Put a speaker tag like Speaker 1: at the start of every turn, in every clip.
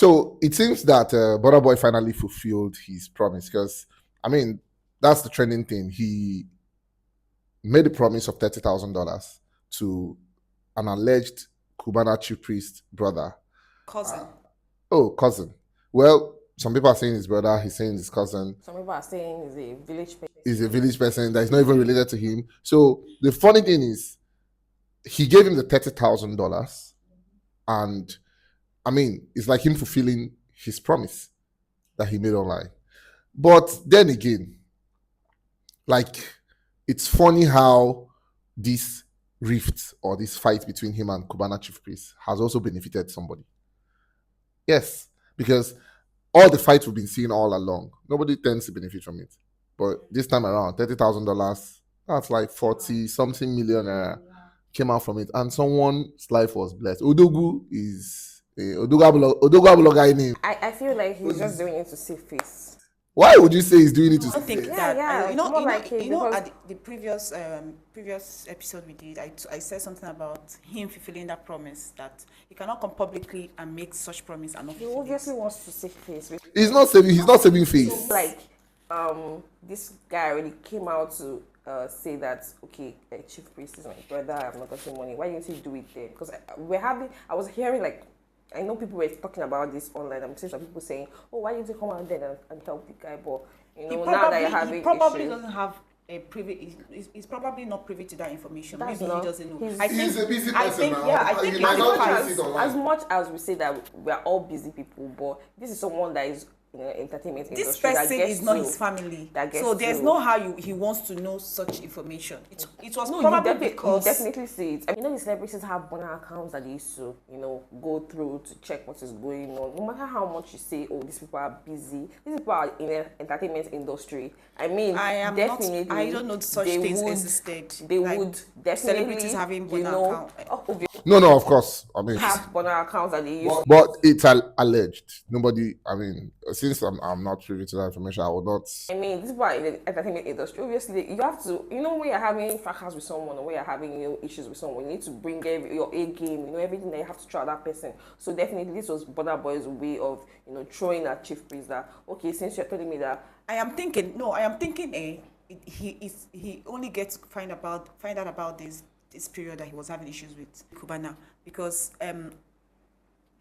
Speaker 1: So it seems that Burna Boy finally fulfilled his promise because, I mean, that's the trending thing. He made a promise of $30,000 to an alleged Cubana chief priest brother.
Speaker 2: Cousin.
Speaker 1: Cousin. Well, some people are saying his brother, he's saying his cousin.
Speaker 3: Some people are saying he's a village person.
Speaker 1: He's a village person that is not even related to him. So the funny thing is, he gave him the $30,000, and I mean, it's like him fulfilling his promise that he made online. But then again, like, it's funny how this rift or this fight between him and Cubana chief priest has also benefited somebody. Yes, because all the fights we've been seeing all along, nobody tends to benefit from it. But this time around, $30,000, that's like 40 something million came out from it, and someone's life was blessed. Odogu is Odogu guy name.
Speaker 3: I feel like he's just doing it to save face.
Speaker 1: Why would you say he's doing it to
Speaker 2: I
Speaker 1: save
Speaker 2: think
Speaker 1: face?
Speaker 2: that
Speaker 3: you know, because
Speaker 2: at the previous episode we did, I said something about him fulfilling that promise, that he cannot come publicly and make such promise and not
Speaker 3: he
Speaker 2: fulfill it.
Speaker 3: obviously wants to save face.
Speaker 1: He's not saving face.
Speaker 3: Like, this guy already came out to say that, okay, chief priest is my brother, I'm not getting money. Why didn't he do it then? Because I was hearing, like, I know people were talking about this online. I'm seeing some people saying, "Oh, why didn't you come out then and help the guy?" But now that you're having
Speaker 2: he probably
Speaker 3: issues,
Speaker 2: doesn't have a privy. He's probably not privy to that information.
Speaker 3: That's
Speaker 2: Maybe
Speaker 3: not-
Speaker 2: he doesn't know.
Speaker 1: He's a busy
Speaker 2: I
Speaker 1: person
Speaker 2: think,
Speaker 1: now.
Speaker 2: yeah, I think
Speaker 1: He might not
Speaker 2: it's
Speaker 1: choose it online.
Speaker 3: as much as we say that we are all busy people, but this is someone that is in the entertainment
Speaker 2: this
Speaker 3: industry.
Speaker 2: person
Speaker 3: that gets
Speaker 2: is not
Speaker 3: to-
Speaker 2: his family,
Speaker 3: that gets
Speaker 2: so there's
Speaker 3: to-
Speaker 2: no how he wants to know such information. It was
Speaker 3: No,
Speaker 2: probably
Speaker 3: you
Speaker 2: because
Speaker 3: definitely see it. I mean, the celebrities have burner accounts that they used to, go through to check what is going on. No matter how much you say, oh, these people are busy, these people are in the entertainment industry. I mean, definitely,
Speaker 2: I don't know such things existed.
Speaker 3: They
Speaker 2: like
Speaker 3: would definitely,
Speaker 2: celebrities having burner account.
Speaker 1: No, of course. I mean,
Speaker 3: have burner accounts that they use.
Speaker 1: but it's alleged. Nobody. I mean, since I'm not privy to that information, I will not.
Speaker 3: I mean, these people are in the entertainment industry. Obviously, you have to, when you're having fracas with someone or when you're having issues with someone, you need to bring your A game, everything that you have to try that person. So definitely, this was Burna Boy's way of, throwing at chief priest that, okay, since you're telling me that.
Speaker 2: I am thinking he only gets to find out about this period that he was having issues with Cubana, because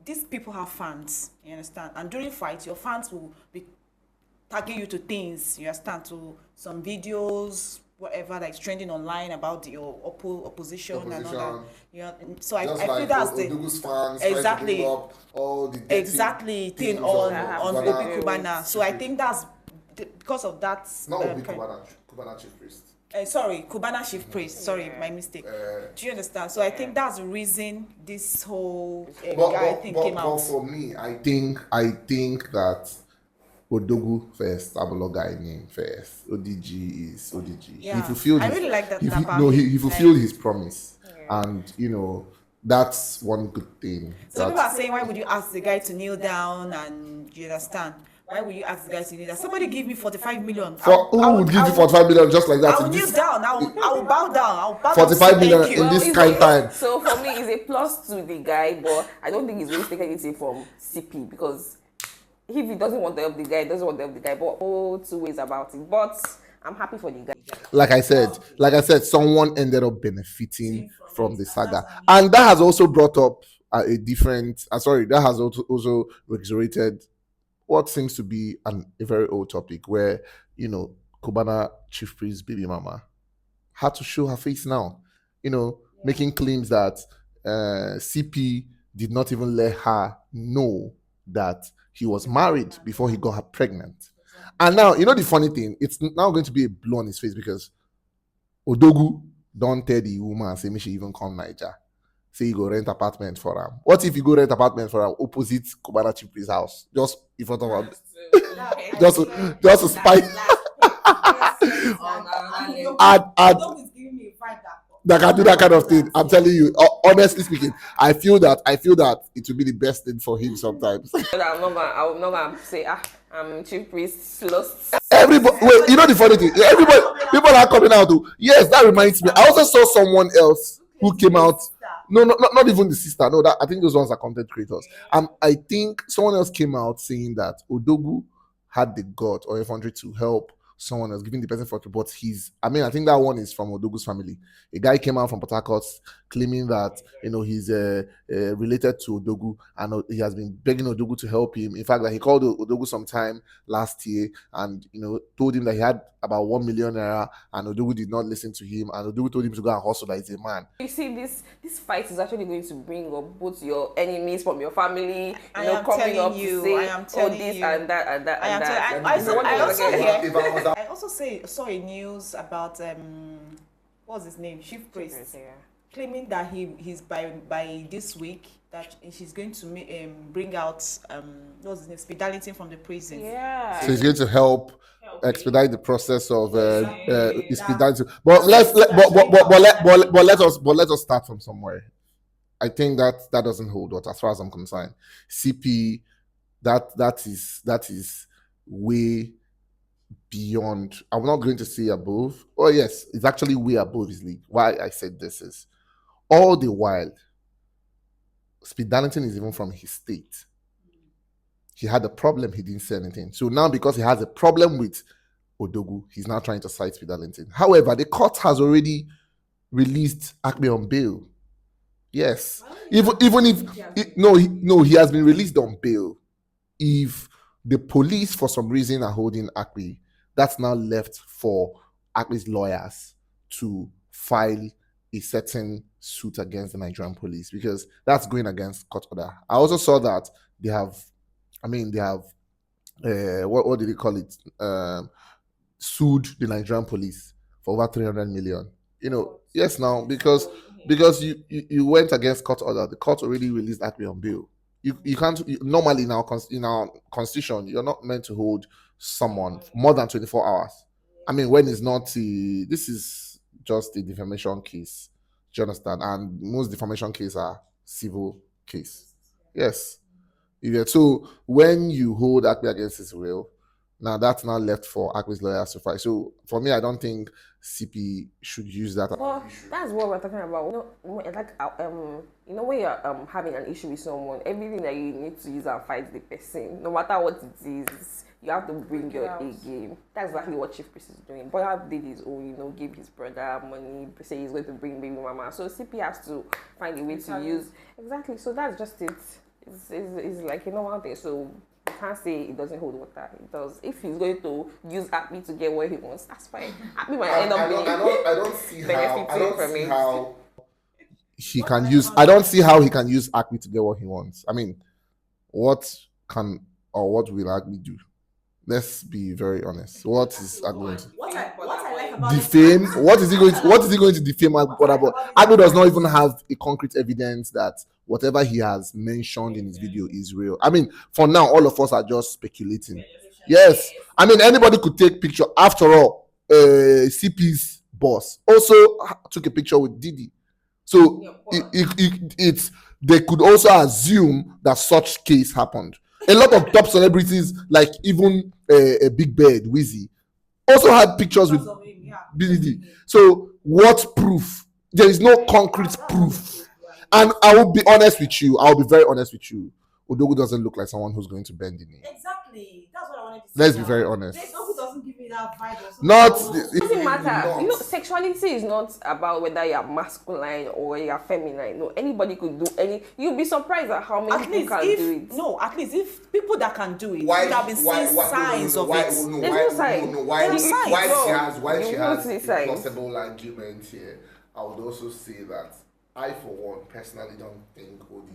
Speaker 2: these people have fans, you understand, and during fights your fans will be tagging you to things, you understand, to some videos, whatever that's trending online about your opposition and all that. So I feel that's
Speaker 1: Odugu's fans
Speaker 2: exactly
Speaker 1: bring up all the
Speaker 2: thing on Obi Cubana. So I think that's because of that.
Speaker 1: Not Obi Cubana chief priest.
Speaker 2: Sorry, Cubana chief priest. Sorry, my mistake. Do you understand? So I think that's the reason this whole guy thing came out.
Speaker 1: But for me, I think that Odogu first, Abolo guy name first. ODG is ODG.
Speaker 2: Yeah.
Speaker 1: He fulfilled.
Speaker 2: I really like that.
Speaker 1: He fulfilled his promise, and that's one good thing.
Speaker 2: So people are saying, why would you ask the guy to kneel down? And you understand? Why would you ask the guy to kneel down? Somebody give me 45 million.
Speaker 1: Who would give you 45 million just like that?
Speaker 2: I will kneel down. I will bow down. I'll bow
Speaker 1: 45
Speaker 2: down.
Speaker 1: million
Speaker 2: Thank you.
Speaker 1: in this kind time.
Speaker 3: So for me, it's a plus to the guy, but I don't think he's really taking anything from CP, because if he doesn't want to help the guy, he doesn't want to help the guy. But all two ways about it. But I'm happy for the guy.
Speaker 1: Like I said, someone ended up benefiting from the saga, and that has also brought up that has also resurrected what seems to be a very old topic, where Cubana chief priest baby mama had to show her face now, making claims that CP did not even let her know that he was married before he got her pregnant. And now, the funny thing, it's now going to be a blow on his face, because Odogu don't tell the woman, say, me she even come Niger. Say you go rent apartment for him. What if you go rent apartment for him opposite Cubana chief priest's house? Just in front of him. just to spy. That can do that kind of thing. I'm telling you, honestly speaking, I feel that it will be the best thing for him sometimes.
Speaker 3: I'm not gonna say, I'm chief priest lost.
Speaker 1: Everybody, wait, the funny thing, people are coming out to, yes, that reminds me. I also saw someone else who came out. No, not even the sister. No, that I think those ones are content creators. I think someone else came out saying that Odogu had the gut or effrontery to help someone else, giving the person for, but I think that one is from Odogu's family. A guy came out from Port Harcourt claiming that he's related to Odogu, and he has been begging Odogu to help him. In fact, that he called Odogu sometime last year and told him that he had about 1 million naira, and Odogu did not listen to him, and Odogu told him to go and hustle, that he's a man.
Speaker 3: You see, this fight is actually going to bring up both your enemies from your family, coming up to say, this and that and that and that.
Speaker 2: I also saw a news about what's his name, Chief Priest, claiming that he's by this week that she's going to bring out what's his name, Spidality from the prison.
Speaker 3: Yeah.
Speaker 1: So he's going to help expedite the process of expediting. But let us start from somewhere. I think that doesn't hold water as far as I'm concerned. CP, that is way beyond. I'm not going to say above. Oh yes, it's actually way above his league. Why I said this is all the while, Speed Darlington is even from his state. He had a problem, he didn't say anything. So now, because he has a problem with Odogu, he's now trying to cite Speed Darlington. However, the court has already released Acme on bail. Yes. Even if he has been released on bail. If the police for some reason are holding Acme, that's now left for Acme's lawyers to file a certain suit against the Nigerian police, because that's going against court order. I also saw that they have what did they call it? Sued the Nigerian police for over 300 million. Yes, now because you went against court order. The court already released Acme on bail. You can't normally in our constitution, you're not meant to hold someone more than 24 hours. I mean, when it's not this is just a defamation case. Do you understand? And most defamation cases are civil case. Yes. So when you hold Acme against his will, now that's now left for Acme's lawyers to fight. So for me, I don't think CP should use that.
Speaker 3: Well, that's what we're talking about. When you're having an issue with someone, everything that you need to use and fight the person, no matter what it is, you have to bring your A game. That's exactly what Chief Priest is doing. Boya did his own, give his brother money, say he's going to bring baby mama. So CP has to find a way to use. Exactly. So that's just it. It's like a normal thing. So you can't say it doesn't hold water. It does. If he's going to use Acme to get what he wants, that's fine. Acme might end up being
Speaker 1: I don't see how he can use. I don't see how he can use Acme to get what he wants. I mean, what will Acme do? Let's be very honest. What is Acme going to
Speaker 2: what I like about
Speaker 1: defame? What is he going to defame Acme about? Acme does not even have a concrete evidence that whatever he has mentioned in his video is real. I mean, for now, all of us are just speculating. Yes. I mean, anybody could take picture. After all, CP's boss also took a picture with Didi. So they could also assume that such case happened. A lot of top celebrities, like even a Big Bird, Wizzy, also had pictures with Didi. So what proof? There is no concrete proof. And I will be honest with you. I'll be very honest with you. Odogu doesn't look like someone who's going to bend the knee.
Speaker 2: Exactly. That's what I wanted to say.
Speaker 1: Let's be very honest.
Speaker 2: Odogu doesn't give me that vibe.
Speaker 3: It doesn't matter. Sexuality is not about whether you're masculine or you're feminine. No, anybody could do any. You'll be surprised at how many people can do it.
Speaker 2: No, at least if people that can do it, would have been seeing signs of it.
Speaker 3: There's no sign.
Speaker 1: Why she has a possible argument here, I would also say that I, for one, personally don't think Odi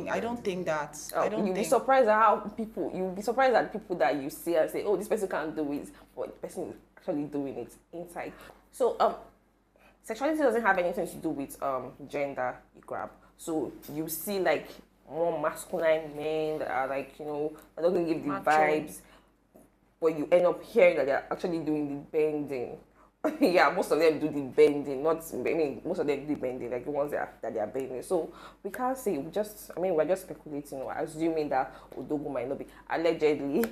Speaker 2: I don't think that.
Speaker 3: You'll be surprised at people that you see and say, oh, this person can't do it, but the person is actually doing it inside. So sexuality doesn't have anything to do with gender, you grab. So you see like more masculine men that are like, that doesn't give the vibes, but you end up hearing that they're actually doing the bending. Yeah, most of them do the bending. Most of them do the bending, like the ones that they are bending. So we can't say. We're just speculating or assuming that Odogu might not be allegedly.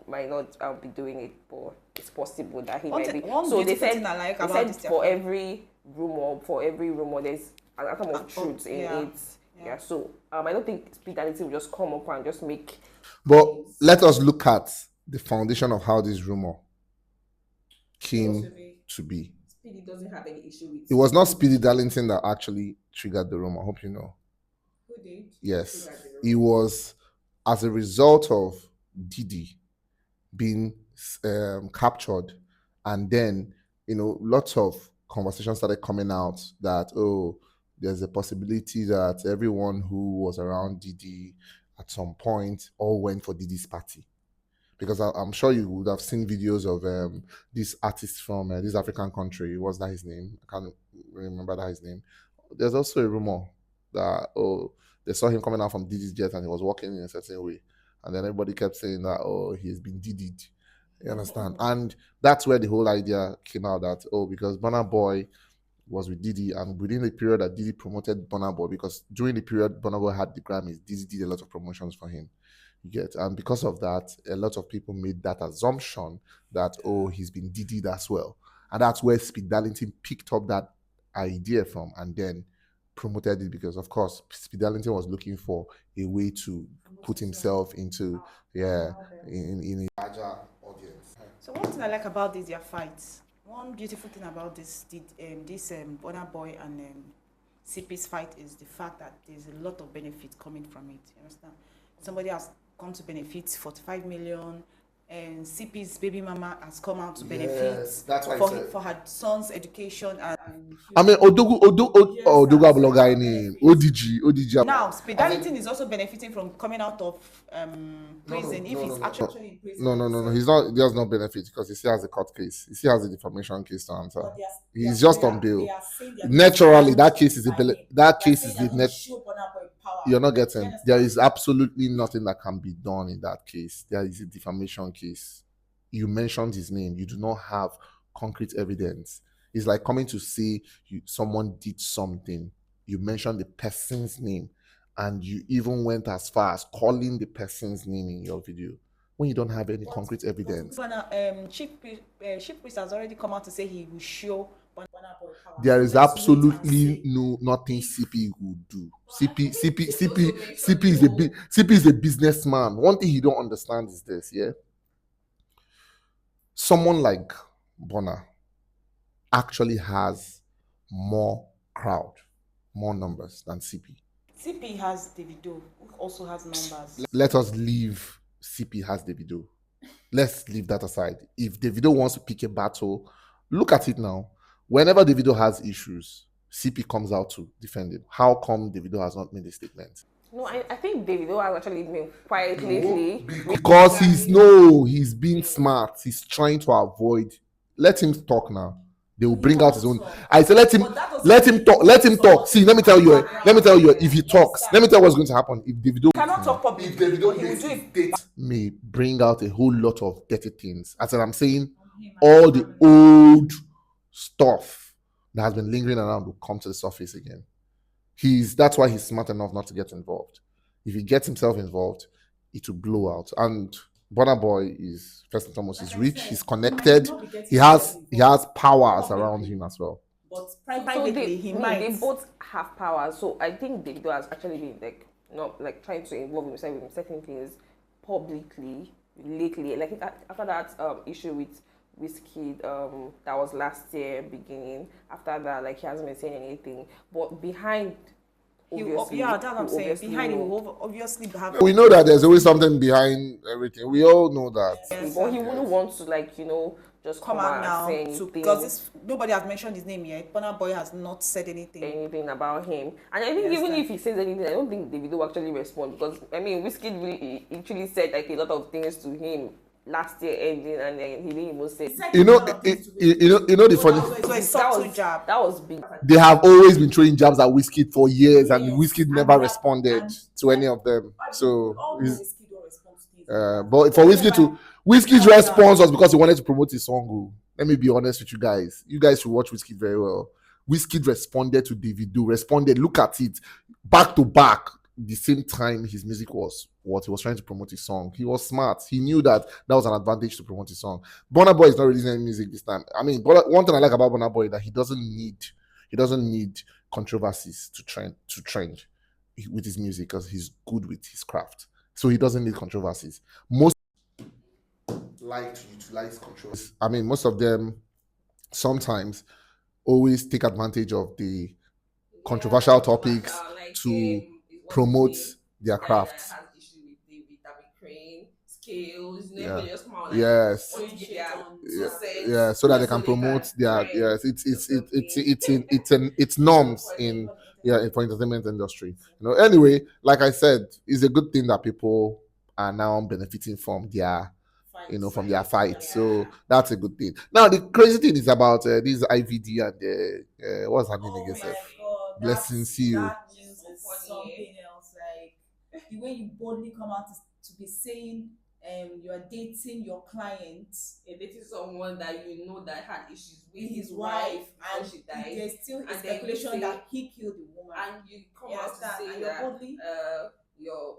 Speaker 3: might not be doing it, but it's possible that he
Speaker 2: One
Speaker 3: might
Speaker 2: thing-
Speaker 3: be.
Speaker 2: one
Speaker 3: So they
Speaker 2: beautiful
Speaker 3: said,
Speaker 2: thing I like
Speaker 3: they
Speaker 2: about
Speaker 3: said
Speaker 2: this
Speaker 3: for
Speaker 2: their
Speaker 3: every rumor, there's an atom of truth in
Speaker 2: yeah.
Speaker 3: it. Yeah. So I don't think speedality will just come up and just make.
Speaker 1: But let us look at the foundation of how this rumor came to be.
Speaker 3: Speedy doesn't have any issue with.
Speaker 1: It was not Speedy Darlington that actually triggered the rumor. I hope you know.
Speaker 3: Who did?
Speaker 1: Yes, it was as a result of Diddy being captured, and then lots of conversations started coming out that there's a possibility that everyone who was around Diddy at some point all went for Diddy's party. Because I'm sure you would have seen videos of this artist from this African country. What's that his name? I can't remember that his name. There's also a rumor that they saw him coming out from Diddy's jet and he was walking in a certain way, and then everybody kept saying that he's been Diddy'd. You understand? And that's where the whole idea came out that because Burna Boy was with Diddy, and within the period that Diddy promoted Burna Boy, because during the period Burna Boy had the Grammys, Diddy did a lot of promotions for him. You get, and because of that, a lot of people made that assumption that he's been Diddy'd as well, and that's where Speed Darlington picked up that idea from, and then promoted it, because of course Speed Darlington was looking for a way to put himself into in a larger audience.
Speaker 2: So one thing I like about this their fights, one beautiful thing about this Burna Boy and CP's fight is the fact that there's a lot of benefit coming from it. You understand? Somebody has come to benefit 45 million, and CP's baby mama has come out to benefit
Speaker 1: that's why
Speaker 2: for her son's education. And
Speaker 1: I mean, Odogu Ablogai name, ODG.
Speaker 2: now, Speed Darlington is also benefiting from coming out of prison if he's actually in prison.
Speaker 1: No. He's not. He does not benefit because he still has a court case. He still has a defamation case to answer. He's just on bail. Naturally, that case is the net. You're not getting. There is absolutely nothing that can be done in that case. There is a defamation case. You mentioned his name. You do not have concrete evidence. It's like coming to say someone did something. You mentioned the person's name, and you even went as far as calling the person's name in your video when you don't have any concrete evidence.
Speaker 2: Chief Priest has already come out to say he will show Burna Boy power.
Speaker 1: There is absolutely nothing CP would do. CP is a businessman. One thing you don't understand is this, someone like Burna actually has more crowd, more numbers than CP.
Speaker 2: CP has DAVIDO, who also has numbers.
Speaker 1: Let us leave CP has DAVIDO. Let's leave that aside. If DAVIDO wants to pick a battle, look at it now. Whenever DAVIDO has issues, CP comes out to defend him. How come DAVIDO has not made a statement?
Speaker 3: No, I think DAVIDO has actually been quiet lately.
Speaker 1: Because he's being smart. He's trying to avoid. Let him talk now. They will bring out his own. I say let him talk. See, let me tell you. If he talks, let me tell you what's going to happen. If DAVIDO
Speaker 2: Cannot talk publicly.
Speaker 1: If DAVIDO makes a state, may bring out a whole lot of dirty things. As I'm saying, all the old stuff that has been lingering around will come to the surface again. That's why he's smart enough not to get involved. If he gets himself involved, it will blow out. And Burna Boy is, first and foremost, he's rich, he's connected, he has powers around him as well.
Speaker 2: But privately,
Speaker 3: they both have power. So I think DAVIDO has actually been trying to involve himself in certain things publicly lately. Like after that issue with Wizkid, that was last year beginning. After that, he hasn't been saying anything. But behind, obviously,
Speaker 2: that's what I'm saying. Behind, he will obviously have.
Speaker 1: We know that there's always something behind everything. We all know that.
Speaker 3: Yes, but he wouldn't want to just come out now and say anything.
Speaker 2: Because nobody has mentioned his name yet. Burna Boy has not said anything
Speaker 3: about him. And I think even if he says anything, I don't think DAVIDO will actually respond, because Wizkid really actually said a lot of things to him last year ending, and then he didn't even say. The funny.
Speaker 2: So a subtle jab.
Speaker 3: That was big.
Speaker 1: They have always been throwing jabs at Wizkid for years, and Wizkid never responded to any of them. So, but for Wizkid's response was because he wanted to promote his song. Let me be honest with you guys. You guys should watch Wizkid very well. Wizkid responded to DAVIDO. Look at it, back to back. the same time his music was what he was trying to promote his song. He was smart. He knew that was an advantage to promote his song. Burna Boy is not releasing any music this time. I mean, but one thing I like about Burna Boy is that he doesn't need controversies to trend with his music, because he's good with his craft. So he doesn't need controversies. Most like to utilize controversies. I mean, most of them sometimes always take advantage of the controversial topics to promote their craft.
Speaker 3: Has issues with David, skills,
Speaker 1: Yeah.
Speaker 3: just come out
Speaker 1: Yes.
Speaker 3: yeah,
Speaker 1: so that they can promote their yes. It's norms in for entertainment industry. Anyway, like I said, it's a good thing that people are now benefiting from their from their fight. So that's a good thing. Now the crazy thing is about this IVD and what's her name again? Blessing CEO.
Speaker 2: That news is something else. Like the way you boldly come out to be saying you are dating your client,
Speaker 3: you're dating someone that you know that had issues with
Speaker 2: his wife, and
Speaker 3: she died.
Speaker 2: There's still a speculation that he killed the woman.
Speaker 3: And you come out to say that boldly, your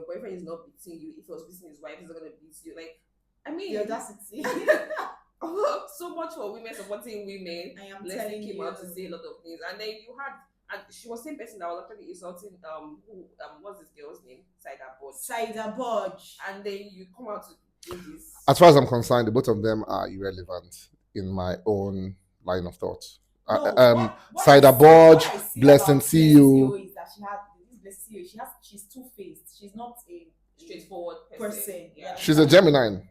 Speaker 3: boyfriend is not beating you. If he was beating his wife, he's not gonna beat you. Like, I mean,
Speaker 2: the audacity.
Speaker 3: So much for women supporting women.
Speaker 2: I am
Speaker 3: Leslie
Speaker 2: telling
Speaker 3: came
Speaker 2: you.
Speaker 3: out to say a lot of things, and then you had, and she was the same person that was actually insulting what's this girl's name? Saida Bodge. And then you come out to do this.
Speaker 1: As far as I'm concerned, the both of them are irrelevant in my own line of thought.
Speaker 2: No,
Speaker 1: Saida Bodge, Blessing CEO.
Speaker 2: Is that she's two-faced. She's not a
Speaker 3: straightforward
Speaker 2: person.
Speaker 1: Yeah. She's a Gemini.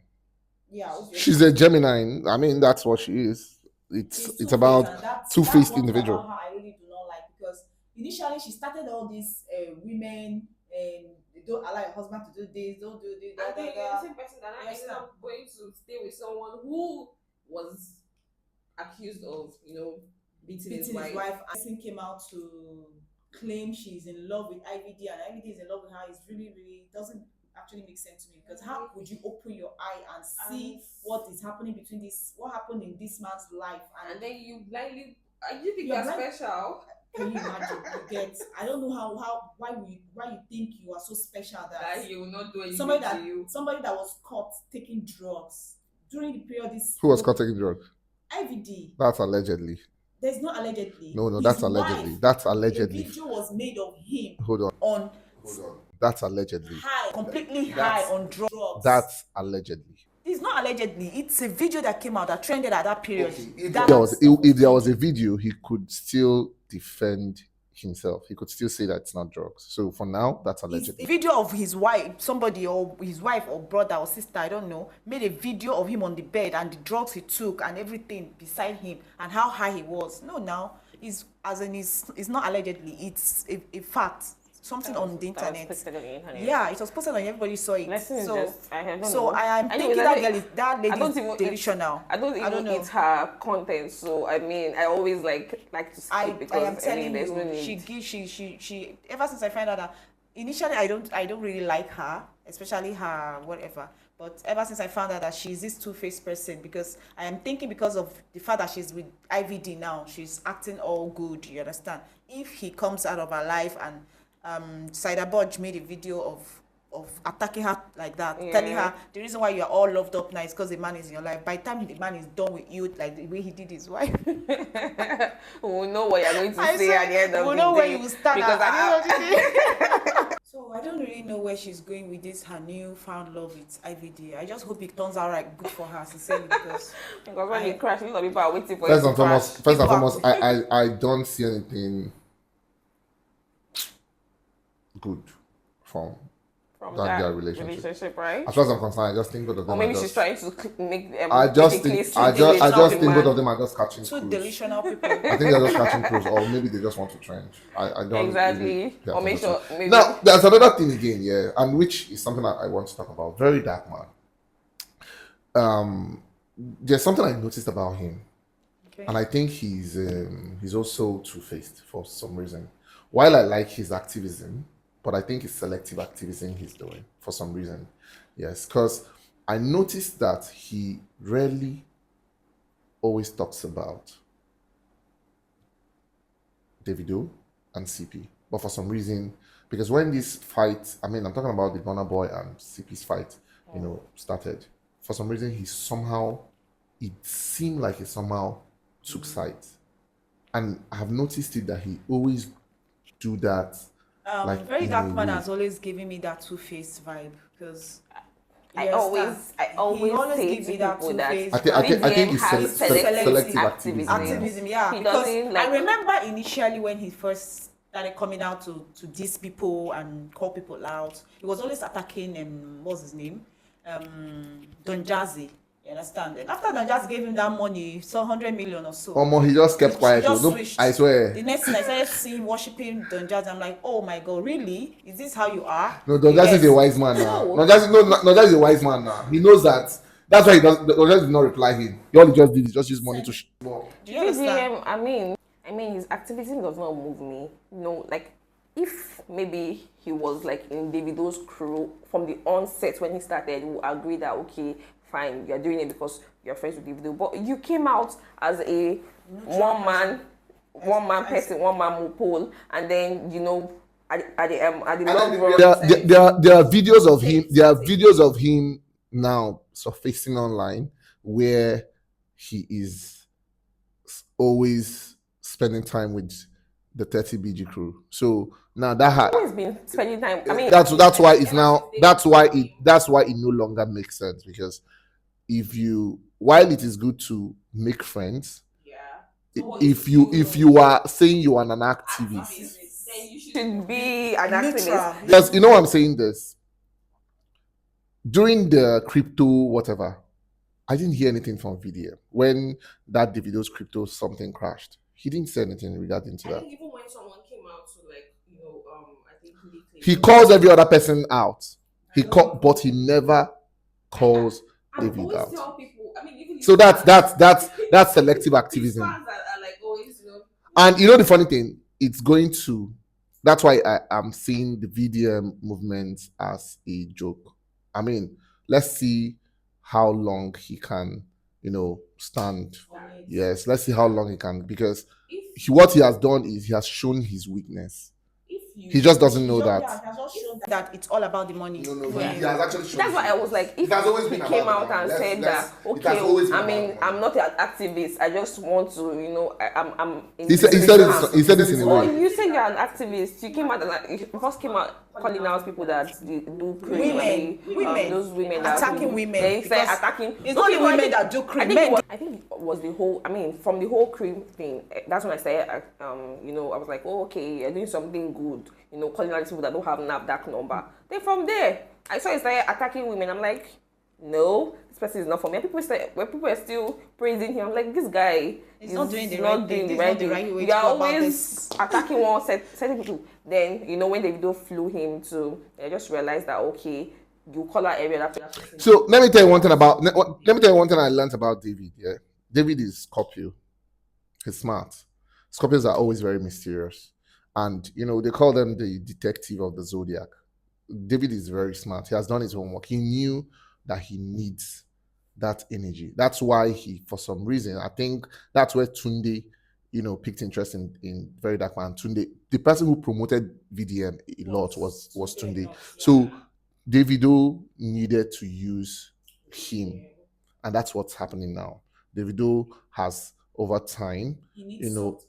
Speaker 2: Yeah,
Speaker 1: she's a Gemini. I mean, that's what she is. It's about two-faced individual.
Speaker 2: I really do not like, because initially she started all these women and don't allow your husband to do this, don't do this.
Speaker 3: And then you're the same person that I ended up going to stay with someone who was accused of, beating his wife.
Speaker 2: Person came out to claim she's in love with IVD and IVD is in love with her. It's really doesn't actually make sense to me, because how could you open your eye and see what is happening what happened in this man's life, and
Speaker 3: then you blindly, you think you're special?
Speaker 2: Can you imagine? I don't know why you think you are so special that
Speaker 3: you will not do anything
Speaker 2: somebody that was caught taking drugs during the period.
Speaker 1: Who was caught taking drugs?
Speaker 2: IVD.
Speaker 1: That's allegedly.
Speaker 2: There's no allegedly.
Speaker 1: No, that's allegedly. That's allegedly.
Speaker 2: The video was made of him.
Speaker 1: Hold on. That's allegedly.
Speaker 2: Completely high on drugs.
Speaker 1: That's allegedly.
Speaker 2: It's not allegedly. It's a video that came out that trended at that period. Okay.
Speaker 1: If there was a video, he could still defend himself. He could still say that it's not drugs. So for now, that's allegedly.
Speaker 2: A video of his wife, somebody, or his wife or brother or sister, I don't know, made a video of him on the bed and the drugs he took and everything beside him and how high he was. No, now it's not allegedly. It's a fact. Something on the internet. Yeah, it was posted on everybody saw it. I am thinking that lady is delusional.
Speaker 3: I don't even eat her content, so I mean, I always like to skip, because
Speaker 2: I am telling you, she ever since I found out that initially I don't really like her, especially her whatever. But ever since I found out that she's this two-faced person, because I am thinking, because of the fact that she's with IVD now, she's acting all good. You understand? If he comes out of her life and Saida Bodge made a video of attacking her like that, telling her the reason why you are all loved up now is because the man is in your life. By the time the man is done with you, like the way he did his wife,
Speaker 3: we'll know what you're going to say at the end of the day.
Speaker 2: We'll know where you will stand at the end of the day. So I don't really know where she's going with this, her newfound love with IVD. I just hope it turns out good for her, sincerely, because
Speaker 3: when you crash, a lot of people are waiting for
Speaker 1: First and foremost, I don't see anything good from their relationship,
Speaker 3: right?
Speaker 1: As far as I'm concerned, I just think both of them.
Speaker 3: Or maybe she's trying to make them.
Speaker 1: I just think both of them are just catching
Speaker 2: two
Speaker 1: cruise.
Speaker 2: delusional people.
Speaker 1: I think they're just catching cruise, or maybe they just want to trend. I don't
Speaker 3: exactly.
Speaker 1: Really
Speaker 3: or maybe
Speaker 1: now there's another thing again, and which is something I want to talk about. Very dark man. There's something I noticed about him, and I think he's also two-faced for some reason. While I like his activism, but I think it's selective activism he's doing for some reason. Yes, because I noticed that he rarely always talks about DAVIDO and CP. But for some reason, Because when this fight, I mean, I'm talking about the Burna Boy and CP's fight, started. For some reason, it seemed like he somehow took sides, and I have noticed it that he always do that. Like
Speaker 2: Very
Speaker 1: in
Speaker 2: Dark
Speaker 1: a
Speaker 2: Man
Speaker 1: way.
Speaker 2: has always given me that two-faced vibe because
Speaker 3: I
Speaker 2: you
Speaker 3: always
Speaker 2: understand? He always
Speaker 3: say
Speaker 2: gives
Speaker 3: to
Speaker 2: me that
Speaker 3: people that
Speaker 2: two-faced
Speaker 1: I think
Speaker 3: BDM
Speaker 1: it's
Speaker 3: has
Speaker 1: selective
Speaker 3: activism.
Speaker 2: activism, yeah.
Speaker 3: He
Speaker 2: Because
Speaker 3: doesn't like.
Speaker 2: I remember initially when he first started coming out to diss people and call people out, he was always attacking what's his name, Don Jazzy. You understand? And after Don Jazzy gave him that money, so 100 million or so.
Speaker 1: He just kept
Speaker 2: He
Speaker 1: quiet.
Speaker 2: just
Speaker 1: No,
Speaker 2: switched.
Speaker 1: I swear.
Speaker 2: The next thing I started seeing worshiping Don Jazzy, I'm like, oh my god, really? Is this how you are?
Speaker 1: No, Don Jazzy is a wise man now.
Speaker 3: No.
Speaker 1: Don Jazzy is a wise man now. He knows that. That's why he does. Don Jazzy did not reply him. All he just did is just use money to.
Speaker 2: Do you understand?
Speaker 3: BDM, I mean, his activism does not move me. Like if maybe he was like in Davido's crew from the onset when he started, we agree that okay, fine, you're doing it because you're friends with Davido. But you came out as a one man person, one man pole, and then at the long run,
Speaker 1: There are videos of him. There are videos of him now surfacing online where he is always spending time with the 30 BG crew. So now that
Speaker 3: always been spending time. I mean,
Speaker 1: that's why it's now that's why it no longer makes sense, because while it is good to make friends, if you are saying you are an activist,
Speaker 3: then you should be an activist.
Speaker 1: because you know why I'm saying this. During the crypto whatever, I didn't hear anything from VDM when that Davido's crypto something crashed. He didn't say anything regarding to
Speaker 3: I
Speaker 1: that.
Speaker 3: think even when someone came out to I think
Speaker 1: He calls every other person out. But he never calls David out.
Speaker 3: tell people, I mean, even
Speaker 1: So that's selective activism.
Speaker 3: fans are like always,
Speaker 1: And the funny thing, it's going to. That's why I am seeing the VDM movement as a joke. I mean, let's see how long he can, stand. Yes, let's see how long he can, because what he has done is he has shown his weakness. He just doesn't know that.
Speaker 2: He has just shown that it's all about the money.
Speaker 1: No, he has actually shown.
Speaker 3: That's why I was like, if he came out and said that, okay, I mean, I'm not an activist. I just want to, I'm.
Speaker 1: He said this in a
Speaker 3: Oh,
Speaker 1: way.
Speaker 3: you said you're an activist. You came out and you first came out calling out people that do crime.
Speaker 2: Women,
Speaker 3: those women that
Speaker 2: attacking women.
Speaker 3: Then he said attacking.
Speaker 2: It's not the women that do crime.
Speaker 3: I think it was the whole. I mean, from the whole cream thing. That's when I said, I was like, oh, okay, you're doing something good. Calling out people that don't have NAFDAC number. Then from there, I saw he started attacking women. I'm like, no, this person is not for me. And people are still praising him. I'm like, this guy is
Speaker 2: not doing the
Speaker 3: not
Speaker 2: right
Speaker 3: doing
Speaker 2: thing.
Speaker 3: the right
Speaker 2: This is not the
Speaker 3: thing.
Speaker 2: right way
Speaker 3: You
Speaker 2: to
Speaker 3: are
Speaker 2: go about
Speaker 3: always
Speaker 2: this.
Speaker 3: attacking certain people. Then when Davido flew him to, I just realized that okay, you call out every other person.
Speaker 1: So let me tell you one thing I learned about David. Yeah, David is Scorpio. He's smart. Scorpios are always very mysterious, and they call them the detective of the zodiac. David is very smart. He has done his homework. He knew that he needs that energy. That's why for some reason, I think that's where Tunde, picked interest in Very Dark Man. Tunde, the person who promoted VDM a lot was Tunde. So Davido needed to use him, and that's what's happening now. Davido has over time,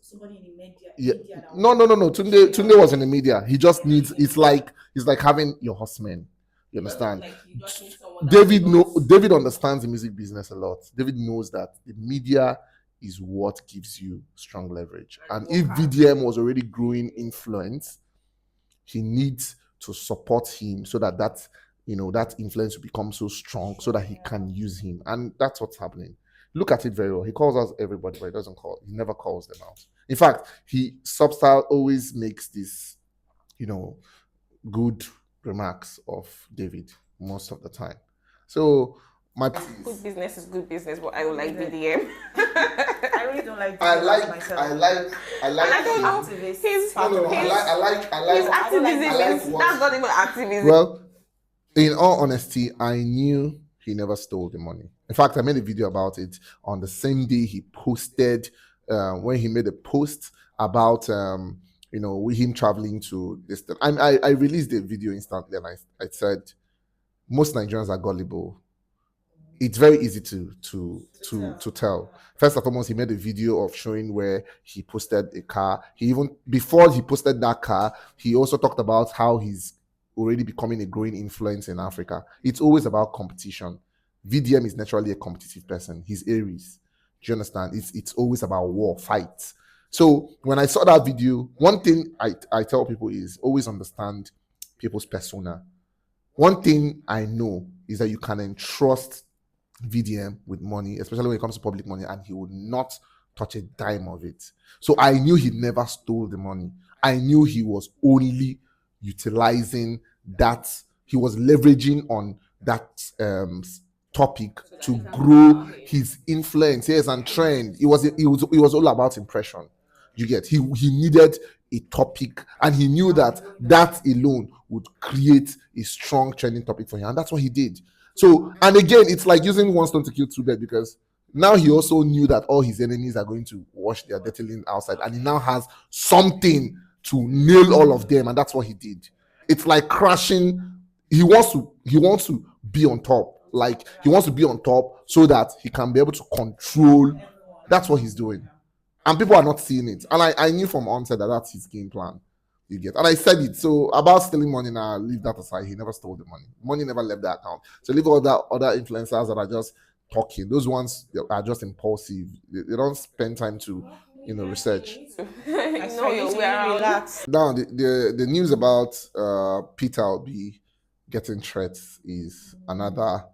Speaker 2: somebody in the media.
Speaker 1: yeah. No. Tunde was in the media. He just needs. It's like having your horseman. You understand? David understands the music business a lot. David knows that the media is what gives you strong leverage. And if VDM was already growing influence, he needs to support him so that that influence will become so strong so that he can use him. And that's what's happening. Look at it very well. He calls out everybody, but he never calls them out. In fact, Substyle always makes this, good remarks of David most of the time. So
Speaker 3: good business is good business, but I don't like BDM.
Speaker 2: I really don't like.
Speaker 1: I like
Speaker 2: myself.
Speaker 1: I like
Speaker 3: activism. His activism
Speaker 1: that's
Speaker 3: not even activism.
Speaker 1: Well, in all honesty, I knew he never stole the money. In fact, I made a video about it on the same day he posted, when he made a post about with him traveling to this thing. I released a video instantly, and I said most Nigerians are gullible. It's very easy to tell. First and foremost, he made a video of showing where he posted a car. He even before he posted that car, he also talked about how he's already becoming a growing influence in Africa. It's always about competition. VDM is naturally a competitive person. He's Aries. Do you understand? It's always about war, fights. So when I saw that video, one thing I tell people is always understand people's persona. One thing I know is that you can entrust VDM with money, especially when it comes to public money, and he would not touch a dime of it. So I knew he never stole the money. I knew he was only utilizing that, he was leveraging on that topic to grow his influence, yes, and trend. It was all about impression. You get, he needed a topic, and he knew that alone would create a strong trending topic for him, and that's what he did. So, and again, it's like using one stone to kill two birds, because now he also knew that all his enemies are going to wash their dirty linen outside, and he now has something to nail all of them, and that's what he did. It's like crashing. He wants to be on top. Like, he wants to be on top so that he can be able to control. That's what he's doing, and people are not seeing it. And I knew from onset that that's his game plan. You get, and I said it. So about stealing money, now leave that aside. He never stole the money. Money never left that account. So leave all that other influencers that are just talking. Those ones are just impulsive. They don't spend time to, research.
Speaker 2: Relax.
Speaker 1: Now the news about Peter Obi getting threats is another.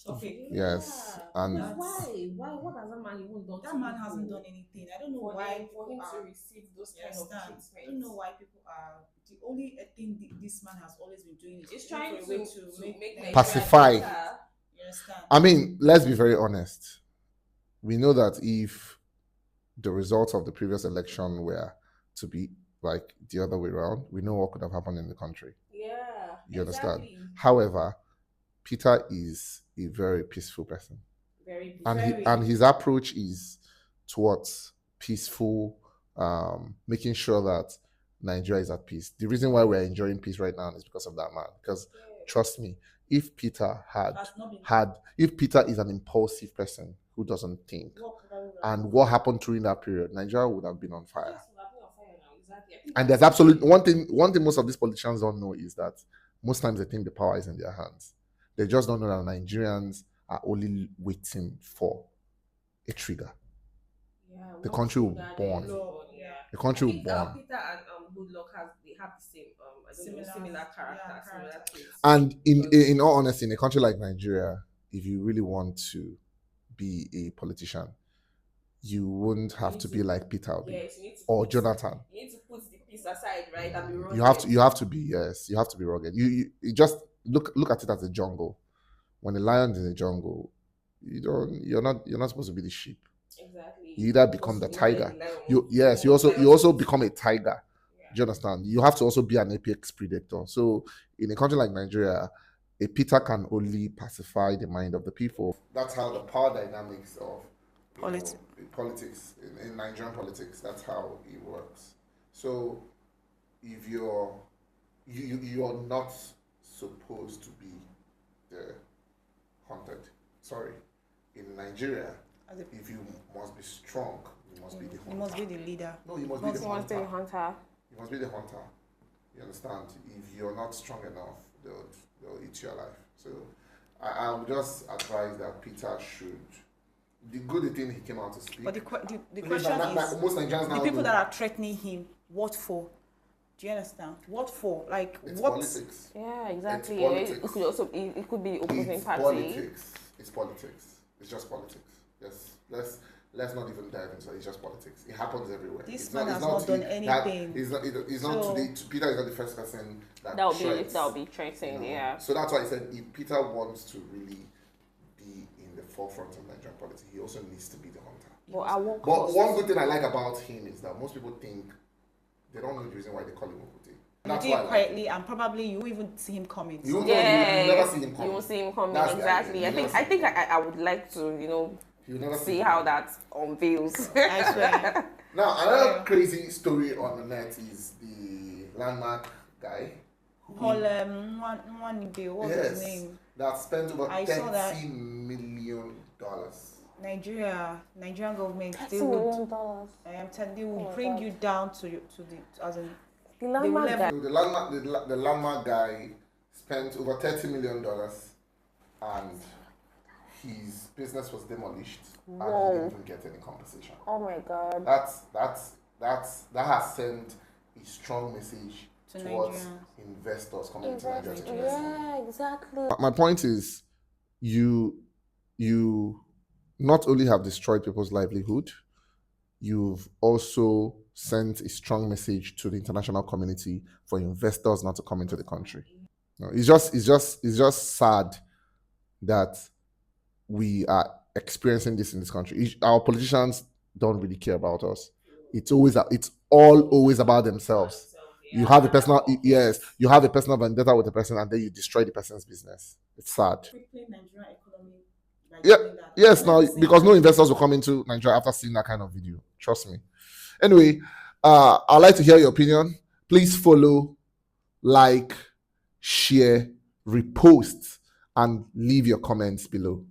Speaker 2: Okay.
Speaker 1: Yes, and
Speaker 3: Why? What has that man even done?
Speaker 2: That man hasn't done anything. I don't know why
Speaker 3: for him
Speaker 2: people
Speaker 3: to
Speaker 2: are.
Speaker 3: receive those
Speaker 2: You
Speaker 3: kind of
Speaker 2: understand?
Speaker 3: treatments.
Speaker 2: I don't know why people are. The only thing this man has always been doing is
Speaker 3: It's
Speaker 2: looking
Speaker 3: trying
Speaker 2: for a way
Speaker 3: to
Speaker 2: make
Speaker 3: make
Speaker 1: Pacify.
Speaker 2: You understand?
Speaker 1: I mean, let's be very honest. We know that if the results of the previous election were to be like the other way around, we know what could have happened in the country.
Speaker 3: Yeah.
Speaker 1: You understand? However, Peter is a very peaceful person,
Speaker 3: Very
Speaker 1: and his approach is towards peaceful, making sure that Nigeria is at peace. The reason why we're enjoying peace right now is because of that man. Because trust me, if Peter if Peter is an impulsive person who doesn't think, and what happened during that period, Nigeria would have been on fire. And there's absolutely one thing most of these politicians don't know is that most times they think the power is in their hands. They just don't know that Nigerians are only waiting for a trigger.
Speaker 3: Yeah,
Speaker 1: The country will burn. The country will burn.
Speaker 3: Peter and Goodluck have the same similar character, similar traits.
Speaker 1: And in all honesty, in a country like Nigeria, if you really want to be a politician, you wouldn't have to be like Peter Obi or Jonathan.
Speaker 3: You need to put the peace aside, right? And be rugged.
Speaker 1: You have to be rugged. You just look at it as a jungle. When a lion is in the jungle, you're not supposed to be the sheep.
Speaker 3: Exactly.
Speaker 1: You either become the tiger. You also become a tiger. Yeah. Do you understand? You have to also be an apex predator. So in a country like Nigeria, a Peter can only pacify the mind of the people. That's how the power dynamics of politics in Nigerian politics. That's how it works. So if you're not supposed to be the hunted. Sorry, in Nigeria, if you must be strong, you must be the hunter.
Speaker 2: You must be the leader.
Speaker 1: No, you must be the hunter. You must be the hunter. You understand? If you're not strong enough, they'll eat you alive. So I would just advise that Peter should. The good thing he came out to speak.
Speaker 2: But the question is,
Speaker 1: most Nigerians now
Speaker 2: the people that are threatening him, what for? Do you understand? What for? Like,
Speaker 1: it's
Speaker 2: what?
Speaker 1: Politics.
Speaker 3: Yeah, exactly.
Speaker 1: It
Speaker 3: could also it could be opposing party.
Speaker 1: Politics. It's politics. It's just politics. Yes. Let's not even dive into it. It's just politics. It happens everywhere.
Speaker 2: This man has not done anything.
Speaker 1: It's not today. Peter is not the first person that
Speaker 3: will be threatened. Yeah.
Speaker 1: So that's why I said if Peter wants to really be in the forefront of Nigerian politics, he also needs to be the hunter. But one good thing I like about him is that most people think they don't know the reason why they call him Okute.
Speaker 2: You do it quietly, and probably you even see him coming.
Speaker 1: You never see him coming.
Speaker 3: You won't see him coming. Exactly. I think I would like to
Speaker 1: You never
Speaker 3: see how that unveils.
Speaker 2: I swear.
Speaker 1: Now, another crazy story on the net is the landmark guy.
Speaker 2: Whole one day, what was his name?
Speaker 1: That spent over
Speaker 2: I saw that.
Speaker 1: $30 million.
Speaker 2: Nigerian government, they
Speaker 3: $30
Speaker 2: would,
Speaker 3: million.
Speaker 2: I am telling, they will
Speaker 3: my
Speaker 2: bring
Speaker 3: God.
Speaker 2: you down to the, as in,
Speaker 3: The
Speaker 2: will
Speaker 3: landmark
Speaker 2: level-
Speaker 3: guy.
Speaker 1: So the landmark guy spent over $30 million and his business was demolished and he didn't even get any compensation.
Speaker 3: Oh my God.
Speaker 1: That has sent a strong message
Speaker 2: To
Speaker 1: towards
Speaker 2: Nigerians.
Speaker 1: investors coming to Nigeria to invest.
Speaker 3: Yeah, exactly.
Speaker 1: My point is, you not only have destroyed people's livelihood, you've also sent a strong message to the international community for investors not to come into the country. No, it's just sad that we are experiencing this in this country. Our politicians don't really care about us. It's all always about themselves. You have a personal you have a personal vendetta with the person and then you destroy the person's business. It's sad.
Speaker 2: Crippling Nigerian economy.
Speaker 1: Yeah, yes, now because no investors will come into Nigeria after seeing that kind of video. Trust me. Anyway, I'd like to hear your opinion. Please follow, like, share, repost, and leave your comments below.